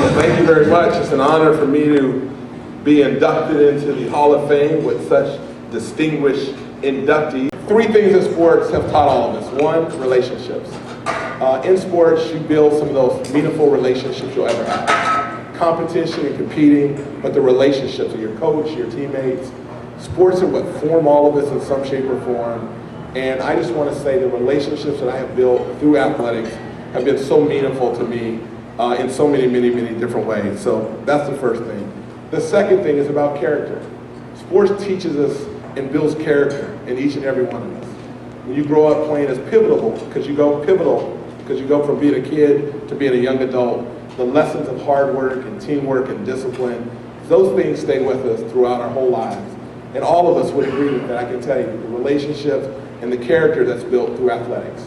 Well, thank you very much. It's an honor for me to be inducted into the Hall of Fame with such distinguished inductees. Three things in sports have taught all of us. One, relationships. In sports, you build some of those meaningful relationships you'll ever have. Competition and competing, but the relationships with your coach, your teammates. Sports are what form all of us in some shape or form. And I just want to say the relationships that I have built through athletics have been so meaningful to me in so many different ways. So that's the first thing. The second thing is about character. Sports teaches us and builds character in each and every one of us. When you grow up playing as pivotal, because you go from being a kid to being a young adult, the lessons of hard work and teamwork and discipline, those things stay with us throughout our whole lives. And all of us would agree with that, I can tell you, the relationships and the character that's built through athletics.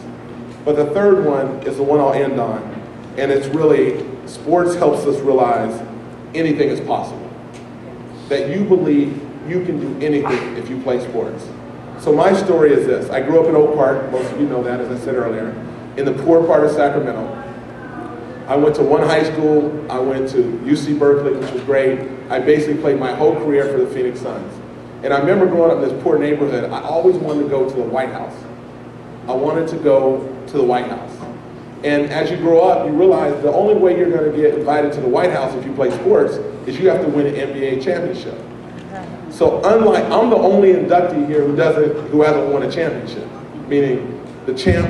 But the third one is the one I'll end on, and it's really, sports helps us realize anything is possible. That you believe you can do anything if you play sports. So my story is this. I grew up in Oak Park, most of you know that, as I said earlier, in the poor part of Sacramento. I went to one high school, I went to UC Berkeley, which was great. I basically played my whole career for the Phoenix Suns. And I remember growing up in this poor neighborhood, I always wanted to go to the White House. I wanted to go to the White House. And as you grow up, you realize the only way you're going to get invited to the White House if you play sports is you have to win an NBA championship. So I'm the only inductee here who hasn't won a championship. Meaning the champ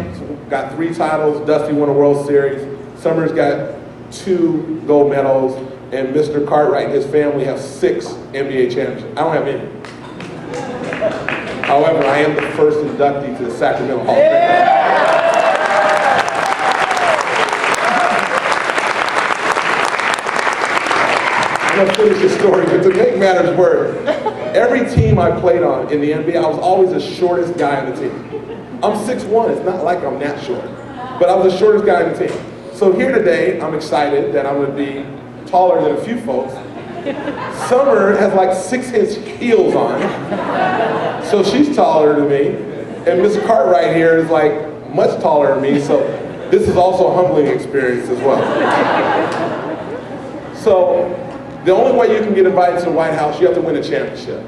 got 3 titles, Dusty won a World Series, Summers got 2 gold medals, and Mr. Cartwright and his family have 6 NBA championships. I don't have any. However, I am the first inductee to the Sacramento Hall of Fame. I'm going to finish the story, but to make matters worse, every team I played on in the NBA, I was always the shortest guy on the team. I'm 6'1", it's not like I'm that short, but I was the shortest guy on the team. So here today, I'm excited that I'm going to be taller than a few folks. Summer has like 6-inch heels on, so she's taller than me. And Miss Cartwright here is like much taller than me, so this is also a humbling experience as well. So the only way you can get invited to the White House, you have to win a championship.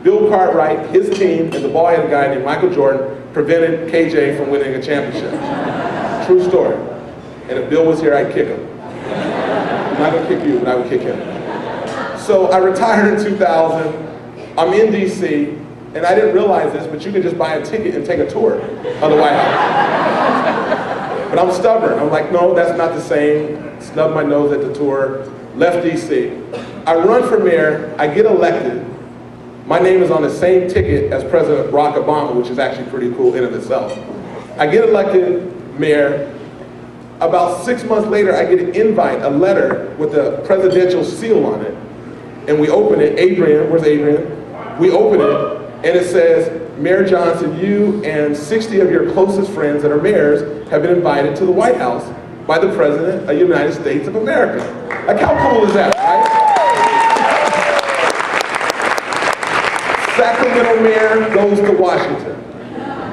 Bill Cartwright, his team, and the ball-headed guy named Michael Jordan prevented KJ from winning a championship. True story. And if Bill was here, I'd kick him. I'm not going to kick you, but I would kick him. So I retired in 2000. I'm in DC, and I didn't realize this, but you can just buy a ticket and take a tour of the White House. But I'm stubborn. I'm like, no, that's not the same. Snubbed my nose at the tour, left DC. I run for mayor, I get elected. My name is on the same ticket as President Barack Obama, which is actually pretty cool in and of itself. I get elected mayor. About 6 months later, I get an invite, a letter with a presidential seal on it. And we open it, Adrian, where's Adrian? We open it, and it says, Mayor Johnson, you and 60 of your closest friends that are mayors have been invited to the White House by the President of the United States of America. Like, how cool is that, right? Sacramento mayor goes to Washington.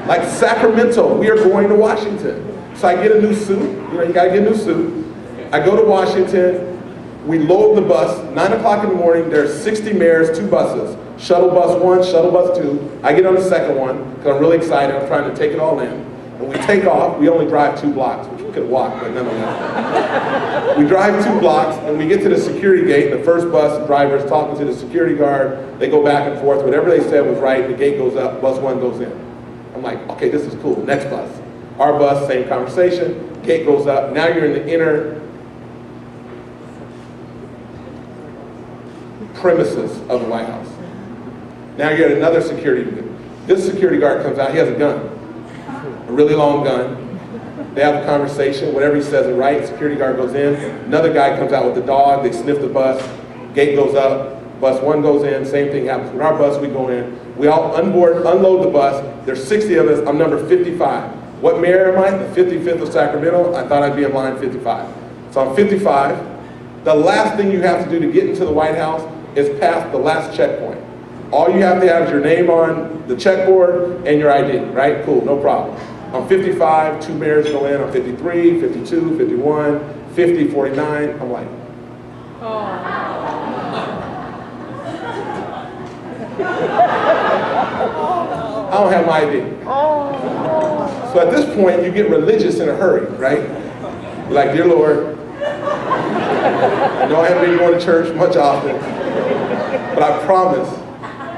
Like Sacramento, we are going to Washington. So I get a new suit, you gotta get a new suit. I go to Washington, we load the bus, 9 o'clock in the morning, there's 60 mayors, 2 buses. Shuttle bus 1, shuttle bus 2. I get on the second one, because I'm really excited, I'm trying to take it all in. And we take off, we only drive 2 blocks, which we could walk, but nonetheless. We drive 2 blocks, and we get to the security gate, and the first bus driver is talking to the security guard, they go back and forth, whatever they said was right, the gate goes up, bus 1 goes in. I'm like, okay, this is cool, next bus. Our bus, same conversation, gate goes up, now you're in the inner premises of the White House. Now you're at another security. This security guard comes out, he has a gun, a really long gun. They have a conversation, whatever he says is right, security guard goes in, another guy comes out with the dog, they sniff the bus, gate goes up, bus 1 goes in, same thing happens with our bus, we go in, we all unload the bus, there's 60 of us, I'm number 55. What mayor am I? The 55th of Sacramento. I thought I'd be in line 55. So I'm 55. The last thing you have to do to get into the White House is pass the last checkpoint. All you have to have is your name on the checkboard and your ID, right? Cool, no problem. I'm 55, 2 mayors go in, I'm 53, 52, 51, 50, 49. I'm like, I don't have my ID. So at this point, you get religious in a hurry, right? You're like, dear Lord, I know I haven't been going to church much often, but I promise,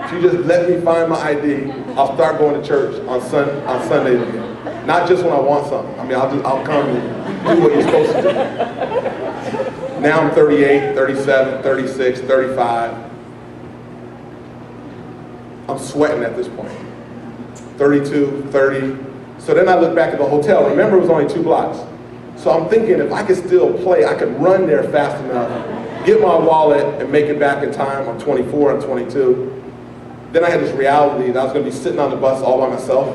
if you just let me find my ID, I'll start going to church on Sundays again. Not just when I want something. I mean, I'll come and do what you're supposed to do. Now I'm 38, 37, 36, 35. I'm sweating at this point. 32, 30. So then I look back at the hotel. Remember, it was only 2 blocks. So I'm thinking if I could still play, I could run there fast enough, get my wallet, and make it back in time. I'm 24, I'm 22. Then I had this reality that I was going to be sitting on the bus all by myself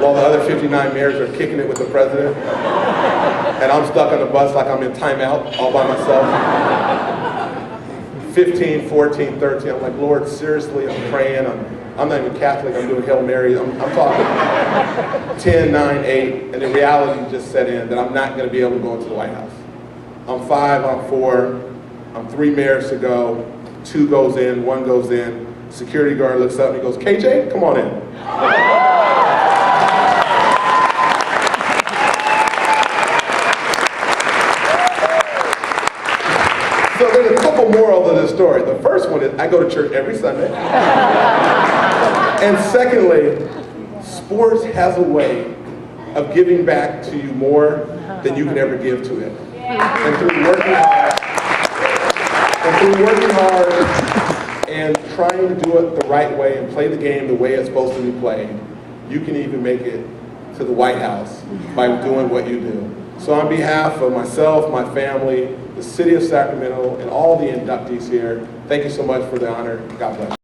while the other 59 mayors are kicking it with the president. And I'm stuck on the bus like I'm in timeout all by myself. 15, 14, 13, I'm like, Lord, seriously, I'm praying. I'm not even Catholic, I'm doing Hail Mary. I'm talking 10, 9, 8, and the reality just set in that I'm not going to be able to go into the White House. I'm 5, I'm 4, I'm 3 mayors to go, 2 goes in, 1 goes in. Security guard looks up and he goes, KJ, come on in. So there's a couple morals of this story. The first one is I go to church every Sunday. And secondly, sports has a way of giving back to you more than you can ever give to it. And through working hard and trying to do it the right way and play the game the way it's supposed to be played, you can even make it to the White House by doing what you do. So on behalf of myself, my family, the city of Sacramento, and all the inductees here, thank you so much for the honor. God bless.